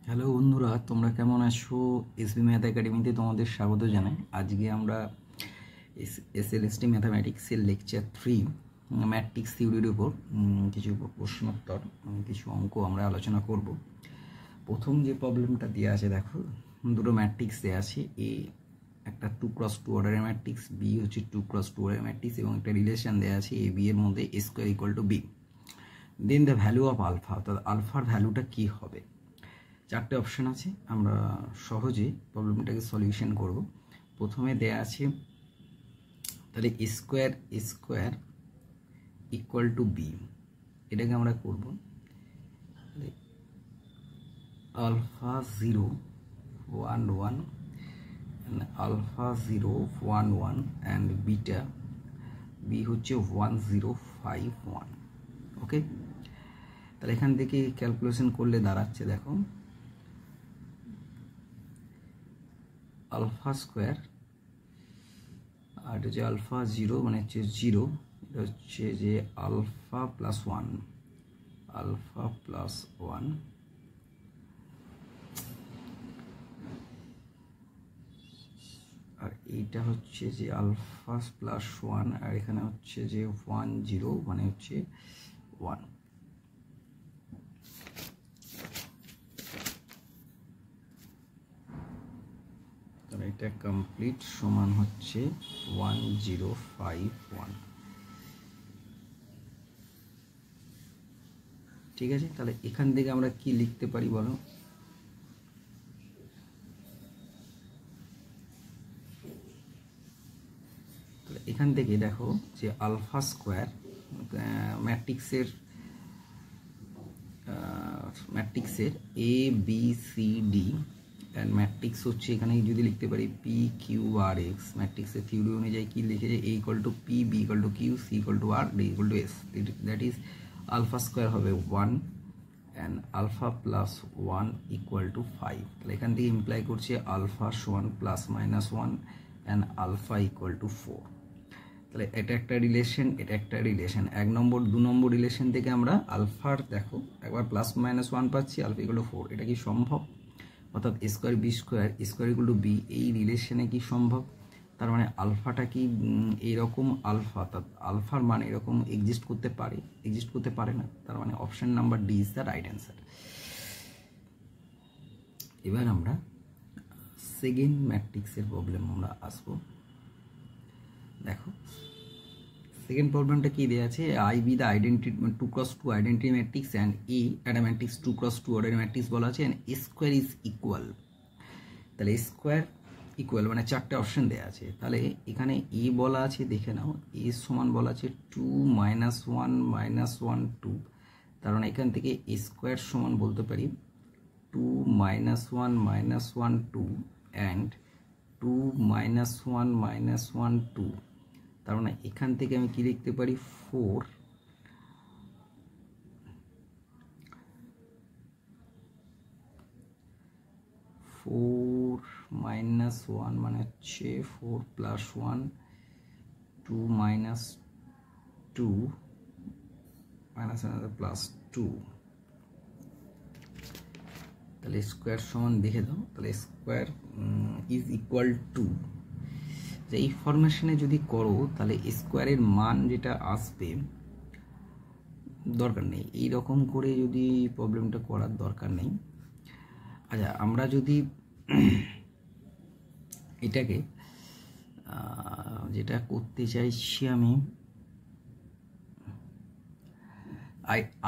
Hello বন্ধুরা, তোমরা কেমন আছো? এসবি ম্যাথ একাডেমিতে তোমাদের স্বাগত জানাই। আজকে আমরা এসএলএসটি ম্যাথামেটিক্সের লেকচার 3 ম্যাট্রিক্স থিওরির উপর কিছু প্রশ্নোত্তর কিছু অঙ্ক আমরা আলোচনা করব। প্রথম যে প্রবলেমটা দেওয়া আছে, দেখো দুটো ম্যাট্রিক্স দেওয়া আছে। এ একটা 2x2 অর্ডারের ম্যাট্রিক্স, বি হচ্ছে 2x2 অর্ডারের ম্যাট্রিক্স এবং একটা রিলেশন দেওয়া আছে এ বি এর মধ্যে a square equal to B. Then the value of alpha, অর্থাৎ আলফার ভ্যালুটা কী হবে। চারটে অপশান আছে, আমরা সহজে প্রবলেমটাকে সলিউশন করব। প্রথমে দেয়া আছে তাহলে স্কোয়ার ইকুয়াল টু বি, এটাকে আমরা করব alpha 0 1 1 alpha 0 1 1 and beta B হচ্ছে 1 0 5 1। ওকে, তাহলে এখান থেকে ক্যালকুলেশন করলে দাঁড়াচ্ছে, দেখো আলফা স্কোয়ার আর এটা হচ্ছে আলফা 0 মানে হচ্ছে 0, এটা হচ্ছে যে আলফা প্লাস 1 আর এইটা হচ্ছে যে আলফা প্লাস 1 আর এখানে হচ্ছে যে 1 0 মানে হচ্ছে 1। তাহলে এটা কমপ্লিট সমান হচ্ছে 1051। ঠিক আছে, তাহলে এখান থেকে আমরা কি লিখতে পারি বলো? তাহলে এখান থেকে দেখো যে আলফা স্কোয়ার ম্যাট্রিক্সের A B C D and matrix হচ্ছে, এখানে যদি লিখতে পারি পি কিউ আর এক্স। ম্যাট্রিক্সের থিওরি অনুযায়ী কি লিখেছে? A equal to P, B equal to Q, C equal to R, D equal to S. That is alpha square হবে 1 and alpha plus 1 equal to 5। তাহলে এখান থেকে ইমপ্লাই করছে alpha সমান plus minus 1 and alpha equal to 4। তাহলে এটা একটা relation, এটা একটা রিলেশন। 1 নম্বর 2 নম্বর রিলেশন থেকে আমরা আলফার দেখো একবার প্লাস মাইনাস 1 পাচ্ছি, আলফা ইকুয়াল টু 4। এটা কি সম্ভব? অর্থাৎ square B square equal to B, এই রিলেশনে কি সম্ভব? তার মানে আলফাটা কি এইরকম আলফা, অর্থাৎ আলফার মান এরকম এক্সিস্ট করতে পারে? এক্সিস্ট করতে পারে না। তার মানে option number D is the right answer. এবার আমরা সেকেন্ড ম্যাট্রিক্সের প্রবলেম আমরা আসবো। দেখো সেকেন্ড প্রবলেমটা কি দেওয়া আছে? I be the identity 2x2 identity matrix and A একটা ম্যাট্রিক্স 2x2 অর্ডারের ম্যাট্রিক্স বলা আছে অ্যান্ড স্কোয়ার ইজ ইকুয়াল। তাহলে স্কোয়ার ইকুয়াল মানে চারটে অপশন দেওয়া আছে। তাহলে এখানে এ বলা আছে, দেখে নাও এ সমান বলা আছে 2 -1 -1 2। তার মানে এখান থেকে স্কোয়ার সমান বলতে পারি 2 -1 -1 2 অ্যান্ড 2 -1 -1 2। তার মানে এখান থেকে আমি কি লিখতে পারি? 4 -1 মানে হচ্ছে 4 + 1 2 - 2 +2। তাহলে স্কোয়ার সমান দেখে দাও, তাহলে স্কোয়ার ইজ ইকুয়াল টু, যে এই ফরমেশনে যদি করো তাহলে স্কোয়ারের মান যেটা আসবে দরকার নেই, এই রকম করে যদি প্রবলেমটা করার দরকার নেই। আচ্ছা, আমরা যদি এটাকে যেটা করতে চাইছি আমি,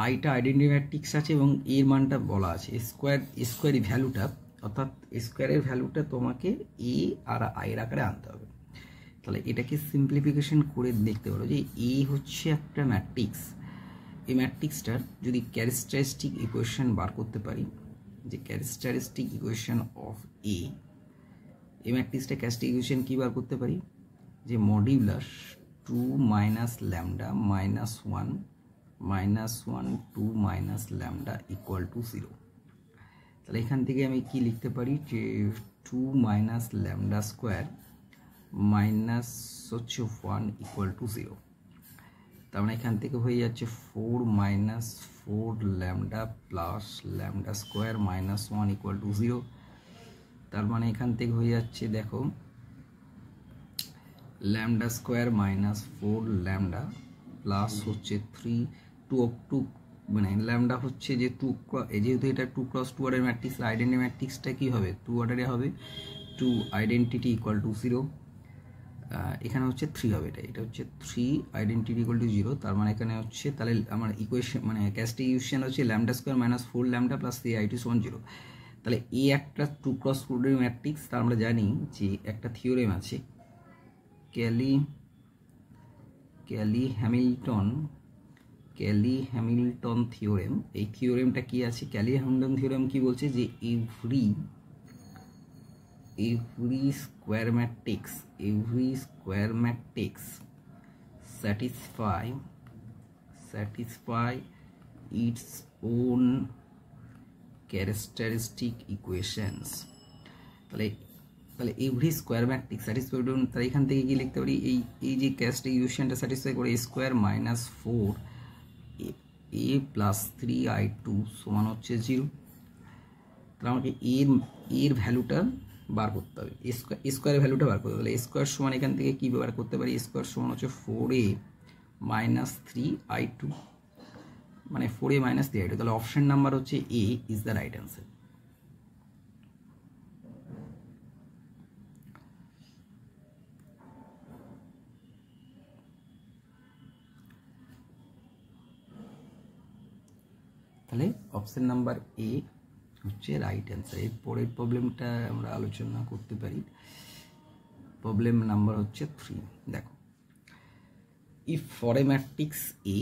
আইটা আইডেন্টি ম্যাট্রিক্স আছে এবং এর মানটা বলা আছে স্কোয়ারের ভ্যালুটা, অর্থাৎ স্কোয়ারের ভ্যালুটা তোমাকে এ আর আইয়ের আকারে আনতে হবে। তাহলে এটাকে সিম্পলিফিকেশন করে দেখতে পারো যে এ হচ্ছে একটা ম্যাট্রিক্স। এই ম্যাট্রিক্সটার যদি ক্যারেক্টারিস্টিক ইকুয়েশন বার করতে পারি, যে ক্যারেক্টারিস্টিক ইকুয়েশন অফ এ, এই ম্যাট্রিক্সটা ক্যারেক্টারিস্টিক ইকুয়েশন কী বার করতে পারি? যে মডিউলাস 2 - λ -1 -1 2 - λ ইকুয়াল টু 0। তাহলে এখান থেকে আমি কি লিখতে পারি? যে 2 - λ স্কোয়ার মাইনাস হচ্ছে 1 ইকুয়াল টু 0। তার মানে এখান থেকে হয়ে যাচ্ছে 4 minus 4 lambda plus lambda square minus 1 equal to 0। তার মানে এখান থেকে হয়ে যাচ্ছে দেখো lambda square minus 4 lambda plus হচ্ছে 3 মানে ল্যামডা হচ্ছে যে যেহেতু এটা 2 × 2 অর্ডারের ম্যাট্রিক্স, আইডেন্টি ম্যাট্রিক্সটা কী হবে 2 অর্ডারে হবে, 2 আইডেন্টিটি ইকুয়াল টু 0। এখানে হচ্ছে 3 হবে, এটা হচ্ছে 3 আইডেন্টিটি ইকুয়াল টু 0। তার মানে এখানে হচ্ছে তাহলে আমার ইকুয়েশন মানে ক্যারেক্টারিস্টিক ইকুয়েশন হচ্ছে lambda square minus 4 lambda plus 3i2 = 0। তাহলে এই একটা 2 × 2 অর্ডারের ম্যাট্রিক্স। তার আমরা জানি যে একটা থিওরেম আছে ক্যালি-হ্যামিল্টন থিওরেম। এই থিওরেমটা কি আছে? ক্যালি-হ্যামিল্টন থিওরেম কি বলছে যে every square matrix satisfy its own characteristic equations। তাহলে এভরি স্কোয়ার ম্যাট্রিক্স স্যাটিসফাই, তাহলে এখান থেকে কি লিখতে পারি এই যে ক্যারেক্টারিস্টিক ইকুয়েশনটা স্যাটিসফাই করে a square minus 4a plus 3i2 সমান হচ্ছে 0। তাহলে আমাকে এর ভ্যালুটা বার করতে হবে, স্কোয়ারের ভ্যালুটা বার করতে হবে। তাহলে স্কোয়ার সমান এখান থেকে কী ব্যবহার করতে পারি? স্কোয়ার সমান হচ্ছে 4a মাইনাস 3i2, মানে 4a মাইনাস 3i2। তাহলে অপশন নাম্বার হচ্ছে এ ইজ দ্য রাইট অ্যান্সার। তাহলে অপশন নাম্বার এ হচ্ছে রাইট অ্যান্সার। এর পরের প্রবলেমটা আমরা আলোচনা করতে পারি। প্রবলেম নাম্বার হচ্ছে 3। দেখো, if for A matrix A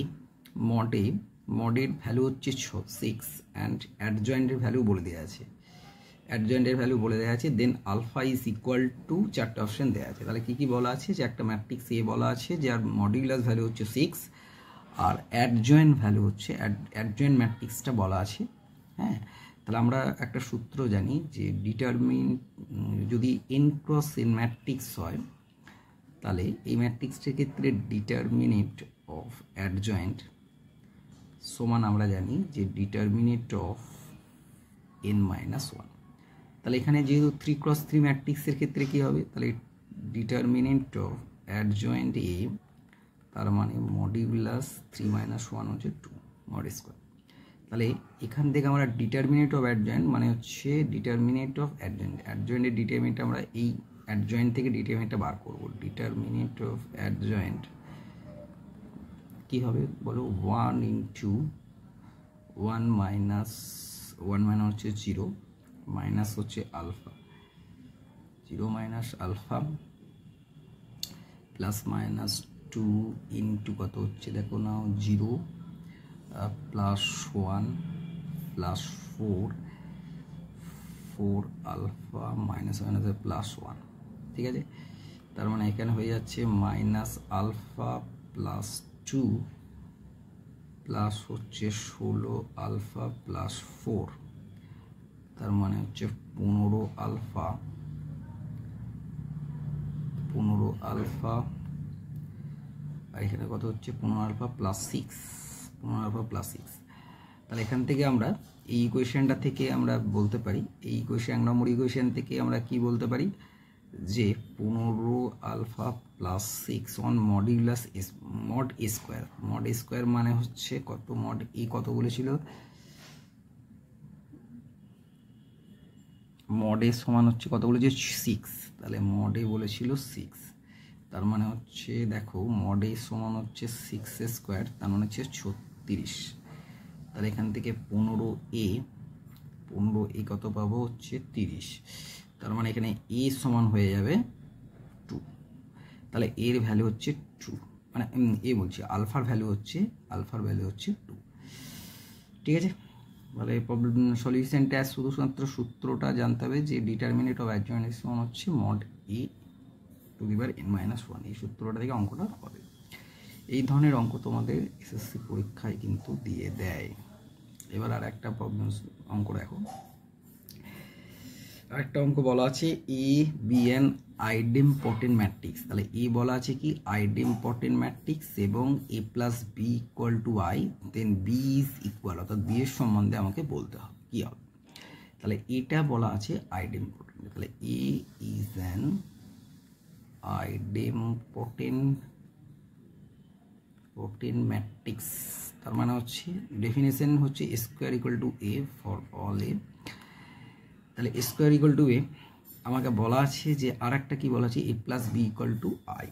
মডের ভ্যালু হচ্ছে 6 অ্যান্ড অ্যাডজয়েন্টের ভ্যালু বলে দেওয়া আছে, then alpha is equal to 4টে অপশন দেওয়া আছে। তাহলে কী বলা আছে? যে একটা ম্যাট্রিক্স এ বলা আছে যার মডিউলাস ভ্যালু হচ্ছে 6 আর অ্যাডজয়েন্ট ভ্যালু হচ্ছে অ্যাডজয়েন্ট ম্যাট্রিক্সটা বলা আছে। হ্যাঁ, তাহলে আমরা একটা সূত্র জানি যে যদি n × n ম্যাট্রিক্স হয়, তাহলে এই ম্যাট্রিক্সটার ক্ষেত্রে ডিটারমিনেন্ট অফ অ্যাডজয়েন্ট সমান আমরা জানি যে ডিটারমিনেন্ট অফ n-1। তাহলে এখানে যেহেতু 3 × 3 ম্যাট্রিক্সের ক্ষেত্রে কী হবে? তাহলে ডিটারমিনেন্ট অফ অ্যাডজয়েন্ট এ, তার মানে মডিউলাস 3-1 হচ্ছে 2 mod স্কোয়ার। তাহলে এখান থেকে আমরা ডিটারমিনেন্ট অফ অ্যাডজয়েন্ট মানে হচ্ছে ডিটারমিনেন্ট অফ অ্যাডজয়েন্টের ডিটারমিনেন্ট আমরা এই অ্যাডজয়েন্ট থেকে ডিটারমিনেন্টটা বার করব। ডিটারমিনেন্ট অফ অ্যাডজয়েন্ট কী হবে বলো? 1 × 1 - হচ্ছে 0 মাইনাস হচ্ছে alpha, 0 minus alpha plus minus 2 into কত হচ্ছে দেখো নাও 0 plus 1 plus 4 alpha minus plus 1। ঠিক আছে, তার মানে এখানে হয়ে যাচ্ছে মাইনাস আলফা প্লাস 2 প্লাস হচ্ছে 16 আলফা প্লাস 4, তার মানে হচ্ছে 15 আলফা আর এখানে কত হচ্ছে 15 আলফা প্লাস 6। তাহলে এখান থেকে আমরা এই ইকুয়েশনটা থেকে আমরা বলতে পারি, এই ইকুয়েশন 1 নম্বর ইকুয়েশন থেকে আমরা কি বলতে পারি যে 15 alpha plus 6 on modulus mod square মানে হচ্ছে কত? মড এ কত বলেছিল? মডে সমান হচ্ছে কত বলেছে? 6। তাহলে মডে বলেছিল 6, তার মানে হচ্ছে দেখো মডে সমান হচ্ছে 6² তার মানে হচ্ছে 36। তাহলে এখান থেকে 15a কত পাবো? হচ্ছে 30। তার মানে এখানে a সমান হয়ে যাবে 2। তাহলে এর ভ্যালু হচ্ছে 2, মানে আলফার ভ্যালু হচ্ছে 2। ঠিক আছে, তাহলে প্রবলেম সলিউশনটা শুধুমাত্র সূত্রটা জানতে হবে যে ডিটারমিনেন্ট অফ অ্যাডজয়েন্ট সমান হচ্ছে mod a⁻n-1। এই সূত্রটা থেকে অঙ্কটা হবে। এই ধরনের অঙ্ক তোমাদের এসএসসি পরীক্ষায় কিন্তু দিয়ে দেয়। এবার আর একটা প্রবলেম অঙ্ক দেখো। আরেকটা অঙ্ক বলা আছে A B an idempotent matrix. তাহলে এ বলা আছে কি আইডেমপটেন্ট ম্যাট্রিক্স এবং A plus B equal to I, then B is equal, অর্থাৎ বি এর সম্বন্ধে আমাকে বলতে হবে কি হবে। তাহলে এটা বলা আছে আইডেমপটেন্ট। তাহলে A is an idempotent matrix. তার মানে হচ্ছে ডেফিনেশন হচ্ছে square equal to A for all A. তাহলে স্কোয়ার ইকুয়াল টু এ আমাকে বলা আছে যে আর একটা কি বলা আছে A plus B equal to I.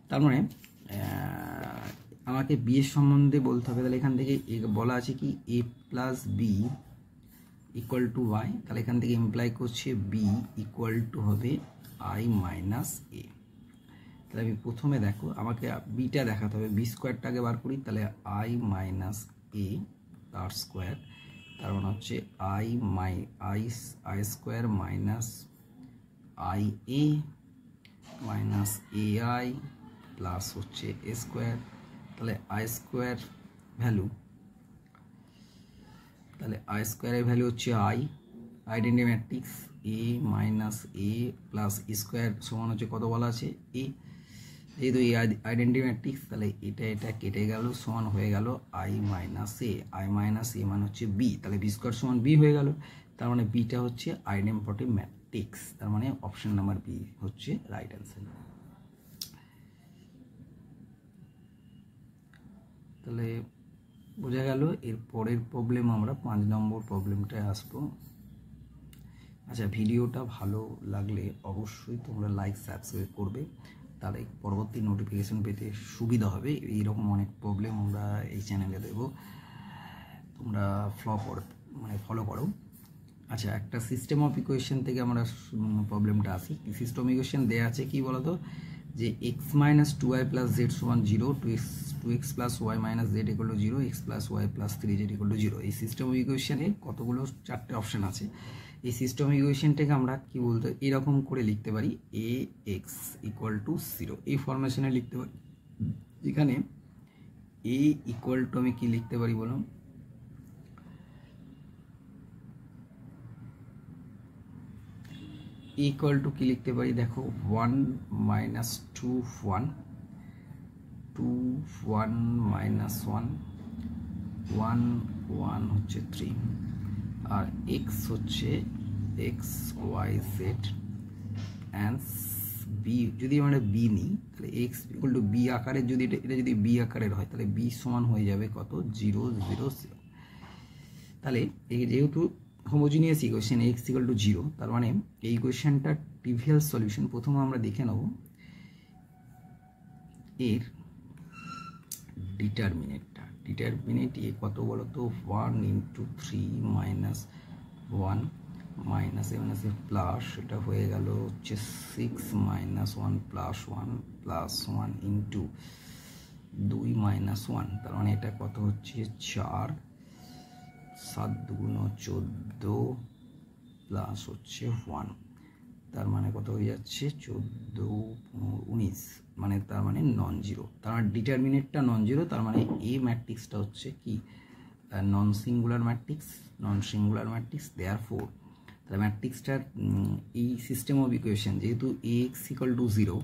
তার মানে আমাকে বি এর সম্বন্ধে বলতে হবে। তাহলে এখান থেকে বলা আছে কি A plus B equal to Y. তাহলে এখান থেকে ইমপ্লাই করছে বি ইকুয়াল টু হবে আই মাইনাস এ। তাহলে আমি প্রথমে দেখো আমাকে বিটা দেখাতে হবে, বি স্কোয়ারটাকে বার করি। তাহলে আই মাইনাস এ তার স্কোয়ার, তার মানে হচ্ছে I square minus I A minus A I plus হচ্ছে এ স্কোয়ার। তাহলে আই স্কোয়ার ভ্যালু, তাহলে আই স্কোয়ারের ভ্যালু হচ্ছে I, identity matrix A minus A plus square সমান হচ্ছে কত বলা আছে এ, যেহেতু এই আইডেন্টিটি ম্যাট্রিক্স তাহলে এটা কেটে গেল, সমান হয়ে গেল I minus A. I minus A মানে হচ্ছে বি, তাহলে বি স্কোয়ার সমান বি হয়ে গেল। তার মানে বিটা হচ্ছে আইডেমপটেন্ট ম্যাট্রিক্স। তার মানে অপশন নাম্বার বি হচ্ছে রাইট অ্যান্সার। তাহলে বোঝা গেল। এর পরের প্রবলেম আমরা 5 নম্বর প্রবলেমটায় আসবো। আচ্ছা, ভিডিওটা ভালো লাগলে অবশ্যই তোমরা লাইক সাবস্ক্রাইব করবে, তাহলে পরবর্তী নোটিফিকেশন পেতে সুবিধা হবে। এইরকম অনেক প্রবলেম আমরা এই চ্যানেলে দেবো, তোমরা ফলো করো। আচ্ছা, একটা সিস্টেম অফ ইকুয়েশন থেকে আমরা প্রবলেমটা আসি। সিস্টেম ইকুয়েশন দেওয়া আছে কি বলতো, যে x minus 2y plus Z সমান 0, 2x plus Y minus Z equal to 0, X plus Y plus 3z equal to 0। এই সিস্টেম অফ ইকুয়েশনে কতগুলো 4টে অপশন আছে। এই সিস্টেম ইকুয়েশনটাকে আমরা কি বলতে এরকম করে লিখতে পারি এ এক্স ইকুয়াল টু 0, এই ফরমেশনে লিখতে পারি। এখানে এ ইকুয়াল টু আমি কি লিখতে পারি বলুন, ইকুয়াল টু কি লিখতে পারি দেখো 1 মাইনাস 2 1, 2 1 মাইনাস 1 1 1 হচ্ছে 3, আর এক্স হচ্ছে X Y Z and B. যদি আমরা বি নিই তাহলে এক্স ইকুয়াল টু বি আকারের, যদি এটা যদি বি আকারের হয় তাহলে বি সমান হয়ে যাবে কত 0 0 0। তাহলে এই যেহেতু homogeneous equation x equal to 0, তার মানে এই ইকুয়েশনটা ট্রিভিয়াল সলিউশন। প্রথমে আমরা দেখে নেব এর ডিটারমিনেট এ কত বলো তো 1 ইন্টু 3 মাইনাস 1 মাইনাস এ মাইনাস এ প্লাস, এটা হয়ে গেল হচ্ছে 6 minus 1 plus 1 plus 1 into 2 minus 1। তার মানে এটা কত হচ্ছে 4, 7 2 14 প্লাস হচ্ছে 1, তার মানে কত হয়ে যাচ্ছে 14 19, মানে তার মানে নন জিরো। তার মানে ডিটারমিনেটটা নন জিরো, তার মানে এই ম্যাট্রিক্সটা হচ্ছে কি নন সিঙ্গুলার ম্যাট্রিক্স। দেয়ারফোর তাহলে ম্যাট্রিক্সটার এই সিস্টেম অফ ইকুয়েশন যেহেতু A X equal to 0,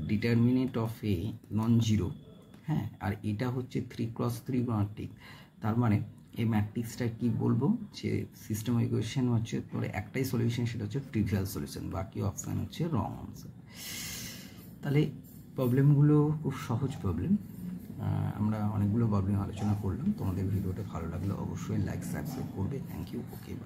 determinant of A non zero, হ্যাঁ, আর এটা হচ্ছে 3x3 ম্যাট্রিক্স। তার মানে এই ম্যাট্রিক্সটা কি বলবো যে সিস্টেম ইকুয়েশন হচ্ছে তোর একটাই সলিউশন, সেটা হচ্ছে ট্রিভিয়াল সলিউশন, বাকি অপশান হচ্ছে রং আনসার। তাহলে প্রবলেমগুলো খুব সহজ প্রবলেম, আমরা অনেকগুলো প্রবলেম আলোচনা করলাম। তোমাদের ভিডিওটা ভালো লাগলে অবশ্যই লাইক সাবস্ক্রাইব করবে। Thank you, okay by.